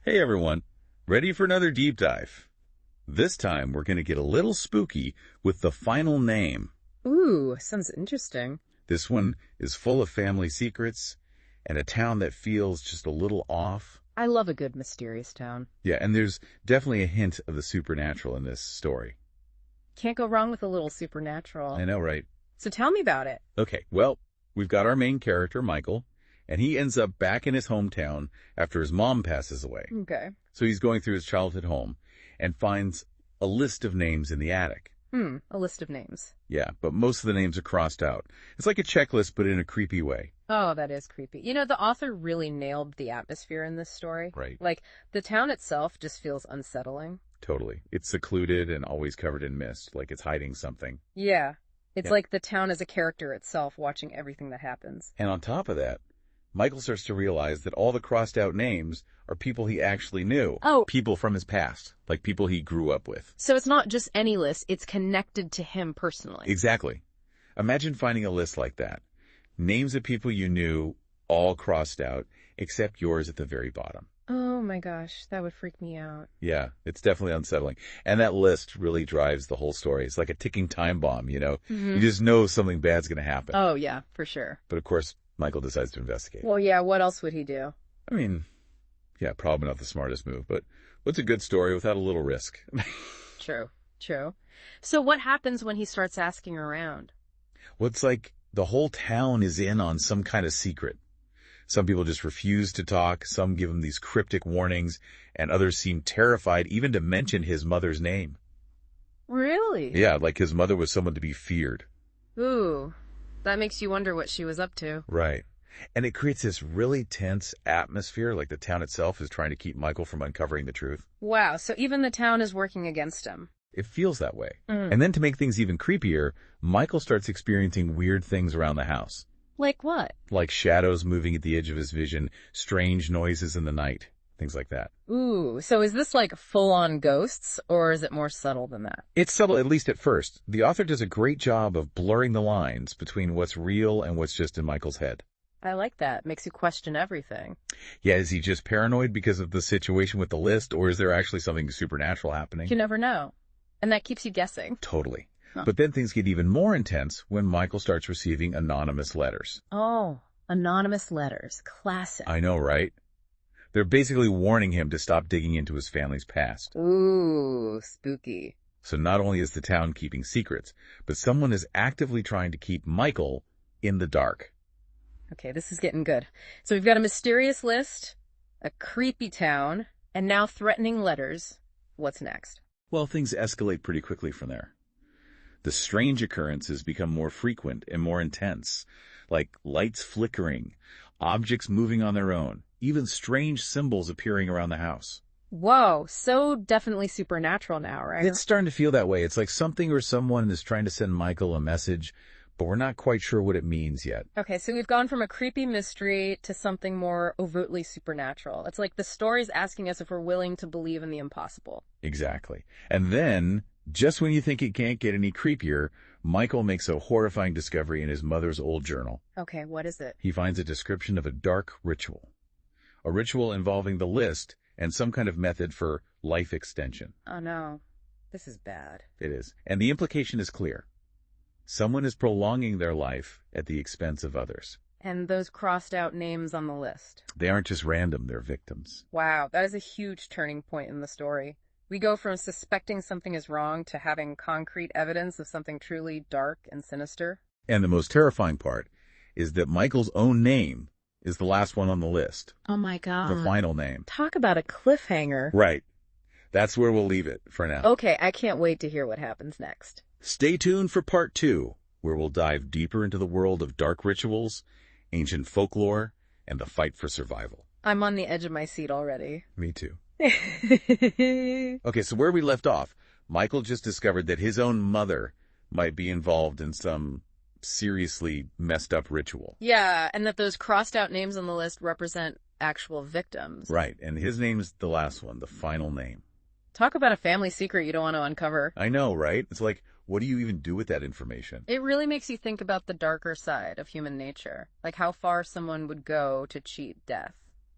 Hey everyone, ready for another deep dive? This time we're going to get a little spooky with the final name. Ooh, sounds interesting. This one is full of family secrets and a town that feels just a little off. I love a good mysterious town. Yeah, and there's definitely a hint of the supernatural in this story. Can't go wrong with a little supernatural. I know, right? So tell me about it. Okay, well, we've got our main character, Michael, and he ends up back in his hometown after his mom passes away. Okay. So he's going through his childhood home and finds a list of names in the attic. A list of names. Yeah, but most of the names are crossed out. It's like a checklist, but in a creepy way. Oh, that is creepy. You know, the author really nailed the atmosphere in this story. Right. Like, the town itself just feels unsettling. Totally. It's secluded and always covered in mist, like it's hiding something. Yeah. It's Yeah. like the town is a character itself watching everything that happens. And on top of that, Michael starts to realize that all the crossed out names are people he actually knew. Oh. People from his past, like people he grew up with. So it's not just any list, it's connected to him personally. Exactly. Imagine finding a list like that. Names of people you knew, all crossed out, except yours at the very bottom. Oh my gosh, that would freak me out. Yeah, it's definitely unsettling. And that list really drives the whole story. It's like a ticking time bomb, you know? You just know something bad's going to happen. Oh yeah, for sure. But of course, Michael decides to investigate. Well, yeah, what else would he do? I mean, yeah, probably not the smartest move, but what's a good story without a little risk? True, true. So what happens when he starts asking around? What's like the whole town is in on some kind of secret. Some people just refuse to talk, some give him these cryptic warnings, and others seem terrified even to mention his mother's name. Really? Yeah, like his mother was someone to be feared. Ooh, that makes you wonder what she was up to. Right. And it creates this really tense atmosphere, like the town itself is trying to keep Michael from uncovering the truth. Wow, so even the town is working against him. It feels that way. And then to make things even creepier, Michael starts experiencing weird things around the house. Like what? Like shadows moving at the edge of his vision, strange noises in the night, things like that. Ooh, so is this like full-on ghosts, or is it more subtle than that? It's subtle, at least at first. The author does a great job of blurring the lines between what's real and what's just in Michael's head. I like that. Makes you question everything. Yeah, is he just paranoid because of the situation with the list, or is there actually something supernatural happening? You never know. And that keeps you guessing. Totally. Huh. But then things get even more intense when Michael starts receiving anonymous letters. Oh, anonymous letters. Classic. I know, right? They're basically warning him to stop digging into his family's past. Ooh, spooky. So not only is the town keeping secrets, but someone is actively trying to keep Michael in the dark. Okay, this is getting good. So we've got a mysterious list, a creepy town, and now threatening letters. What's next? Well, things escalate pretty quickly from there. The strange occurrences become more frequent and more intense, like lights flickering, objects moving on their own, even strange symbols appearing around the house. Whoa, so definitely supernatural now, right? It's starting to feel that way. It's like something or someone is trying to send Michael a message, but we're not quite sure what it means yet. Okay, so we've gone from a creepy mystery to something more overtly supernatural. It's like the story's asking us if we're willing to believe in the impossible. Exactly. And then, just when you think it can't get any creepier, Michael makes a horrifying discovery in his mother's old journal. Okay, what is it? He finds a description of a dark ritual. A ritual involving the list and some kind of method for life extension. Oh no, this is bad. It is. And the implication is clear. Someone is prolonging their life at the expense of others. And those crossed out names on the list. They aren't just random, they're victims. Wow, that is a huge turning point in the story. We go from suspecting something is wrong to having concrete evidence of something truly dark and sinister. And the most terrifying part is that Michael's own name is the last one on the list. Oh my God. The final name. Talk about a cliffhanger. Right. That's where we'll leave it for now. Okay, I can't wait to hear what happens next. Stay tuned for part 2, where we'll dive deeper into the world of dark rituals, ancient folklore, and the fight for survival. I'm on the edge of my seat already. Me too. Okay, so where we left off, Michael just discovered that his own mother might be involved in some seriously messed up ritual. Yeah, and that those crossed out names on the list represent actual victims. Right, and his name's the last one, the final name. Talk about a family secret you don't want to uncover. I know, right? It's like, what do you even do with that information? It really makes you think about the darker side of human nature, like how far someone would go to cheat death.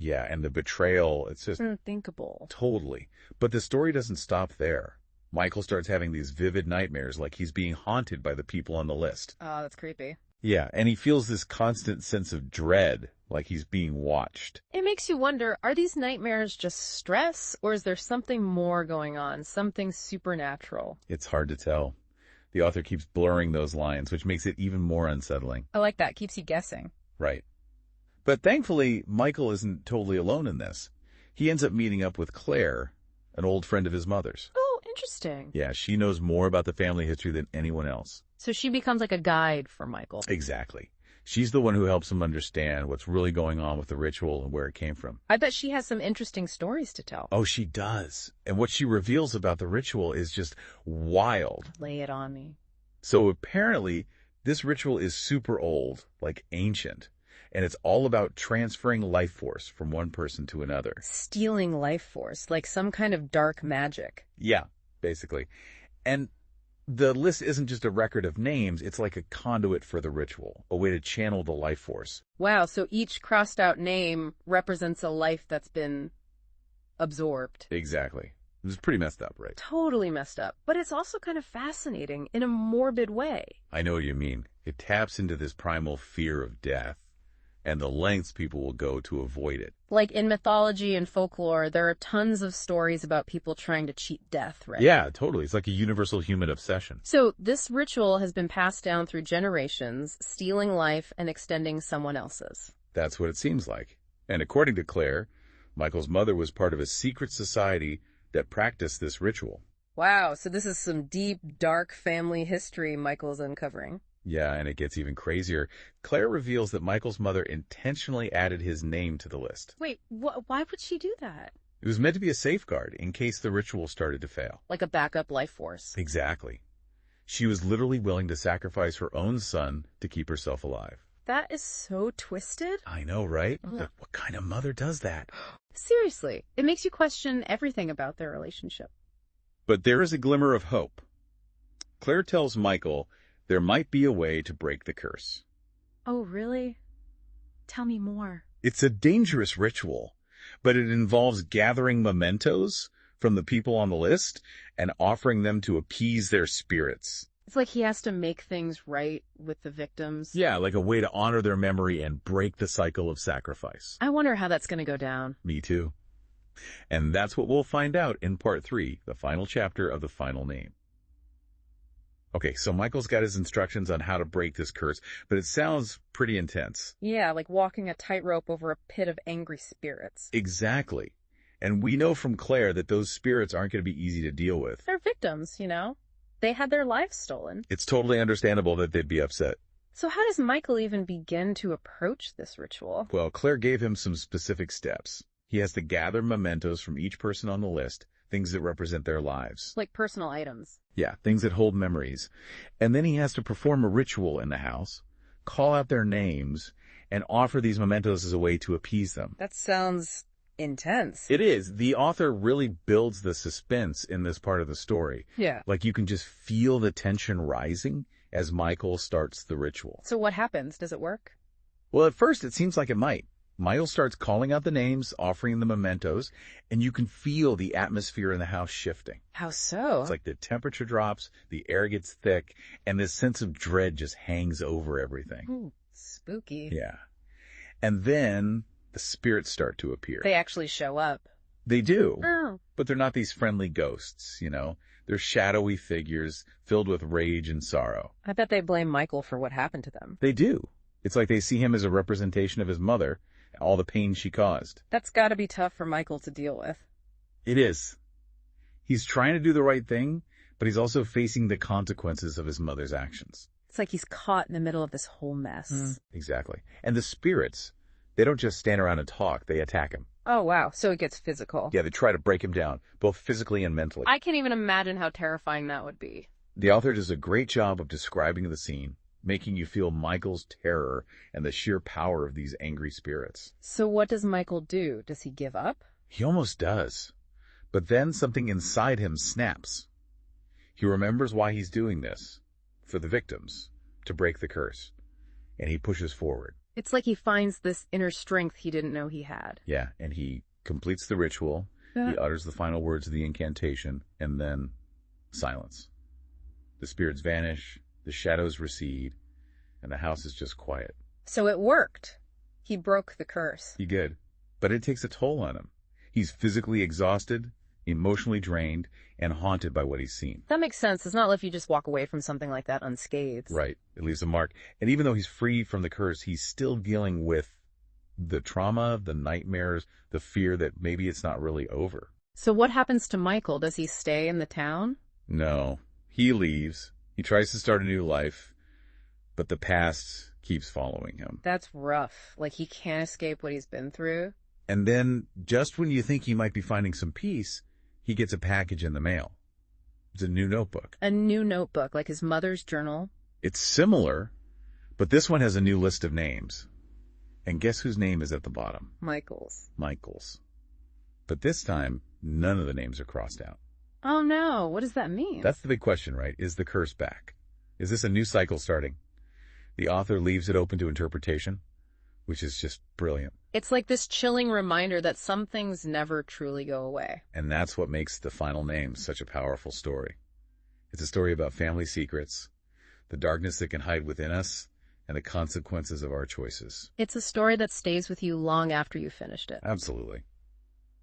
Yeah, and the betrayal, it's just Unthinkable. totally. But the story doesn't stop there. Michael starts having these vivid nightmares like he's being haunted by the people on the list. Oh, that's creepy. Yeah, and he feels this constant sense of dread, like he's being watched. It makes you wonder, are these nightmares just stress, or is there something more going on, something supernatural? It's hard to tell. The author keeps blurring those lines, which makes it even more unsettling. I like that. Keeps you guessing. Right. But thankfully, Michael isn't totally alone in this. He ends up meeting up with Claire, an old friend of his mother's. Oh, interesting. Yeah, she knows more about the family history than anyone else. So she becomes like a guide for Michael. Exactly. She's the one who helps him understand what's really going on with the ritual and where it came from. I bet she has some interesting stories to tell. Oh, she does. And what she reveals about the ritual is just wild. Lay it on me. So apparently, this ritual is super old, like ancient, and it's all about transferring life force from one person to another. Stealing life force, like some kind of dark magic. Yeah, basically. And the list isn't just a record of names, it's like a conduit for the ritual, a way to channel the life force. Wow, so each crossed out name represents a life that's been absorbed. Exactly. This is pretty messed up, right? Totally messed up. But it's also kind of fascinating in a morbid way. I know what you mean. It taps into this primal fear of death and the lengths people will go to avoid it. Like in mythology and folklore, there are tons of stories about people trying to cheat death, right? Yeah, totally. It's like a universal human obsession. So this ritual has been passed down through generations, stealing life and extending someone else's. That's what it seems like. And according to Claire, Michael's mother was part of a secret society that practiced this ritual. Wow, so this is some deep, dark family history Michael's uncovering. Yeah, and it gets even crazier. Claire reveals that Michael's mother intentionally added his name to the list. Wait, why would she do that? It was meant to be a safeguard in case the ritual started to fail. Like a backup life force. Exactly. She was literally willing to sacrifice her own son to keep herself alive. That is so twisted. I know, right? Ugh. Like, what kind of mother does that? Seriously, it makes you question everything about their relationship. But there is a glimmer of hope. Claire tells Michael there might be a way to break the curse. Oh, really? Tell me more. It's a dangerous ritual, but it involves gathering mementos from the people on the list and offering them to appease their spirits. It's like he has to make things right with the victims. Yeah, like a way to honor their memory and break the cycle of sacrifice. I wonder how that's going to go down. Me too. And that's what we'll find out in part 3, the final chapter of The Final Name. Okay, so Michael's got his instructions on how to break this curse, but it sounds pretty intense. Yeah, like walking a tightrope over a pit of angry spirits. Exactly. And we know from Claire that those spirits aren't going to be easy to deal with. They're victims, you know? They had their lives stolen. It's totally understandable that they'd be upset. So how does Michael even begin to approach this ritual? Well, Claire gave him some specific steps. He has to gather mementos from each person on the list, things that represent their lives. Like personal items. Yeah, things that hold memories. And then he has to perform a ritual in the house, call out their names, and offer these mementos as a way to appease them. That sounds intense. It is. The author really builds the suspense in this part of the story. Yeah. Like you can just feel the tension rising as Michael starts the ritual. So what happens? Does it work? Well, at first it seems like it might. Michael starts calling out the names, offering the mementos, and you can feel the atmosphere in the house shifting. How so? It's like the temperature drops, the air gets thick, and this sense of dread just hangs over everything. Ooh, spooky. Yeah. And then the spirits start to appear. They actually show up. They do, Oh. but they're not these friendly ghosts, you know? They're shadowy figures filled with rage and sorrow. I bet they blame Michael for what happened to them. They do. It's like they see him as a representation of his mother, all the pain she caused. That's gotta be tough for Michael to deal with. It is. He's trying to do the right thing, but he's also facing the consequences of his mother's actions. It's like he's caught in the middle of this whole mess. Exactly. And the spirits, they don't just stand around and talk, they attack him. Oh, wow. So it gets physical. Yeah, they try to break him down, both physically and mentally. I can't even imagine how terrifying that would be. The author does a great job of describing the scene, making you feel Michael's terror and the sheer power of these angry spirits. So what does Michael do? Does he give up? He almost does. But then something inside him snaps. He remembers why he's doing this, for the victims, to break the curse. And he pushes forward. It's like he finds this inner strength he didn't know he had. Yeah, and he completes the ritual, he utters the final words of the incantation, and then silence. The spirits vanish, the shadows recede, and the house is just quiet. So it worked. He broke the curse. He did. But it takes a toll on him. He's physically exhausted, emotionally drained, and haunted by what he's seen. That makes sense. It's not like you just walk away from something like that unscathed. Right. It leaves a mark. And even though he's free from the curse, he's still dealing with the trauma, the nightmares, the fear that maybe it's not really over. So what happens to Michael? Does he stay in the town? No. He leaves. He tries to start a new life, but the past keeps following him. That's rough. Like he can't escape what he's been through. And then, just when you think he might be finding some peace, he gets a package in the mail. It's a new notebook. A new notebook, like his mother's journal. It's similar, but this one has a new list of names. And guess whose name is at the bottom? Michael's. But this time, none of the names are crossed out. Oh no, what does that mean? That's the big question, right? Is the curse back? Is this a new cycle starting? The author leaves it open to interpretation, which is just brilliant. It's like this chilling reminder that some things never truly go away. And that's what makes The Final Name such a powerful story. It's a story about family secrets, the darkness that can hide within us, and the consequences of our choices. It's a story that stays with you long after you finished it. Absolutely.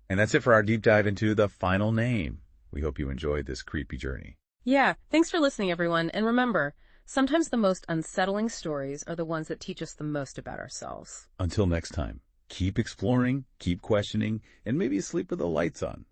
And that's it for our deep dive into The Final Name. We hope you enjoyed this creepy journey. Yeah, thanks for listening, everyone. And remember, sometimes the most unsettling stories are the ones that teach us the most about ourselves. Until next time, keep exploring, keep questioning, and maybe sleep with the lights on.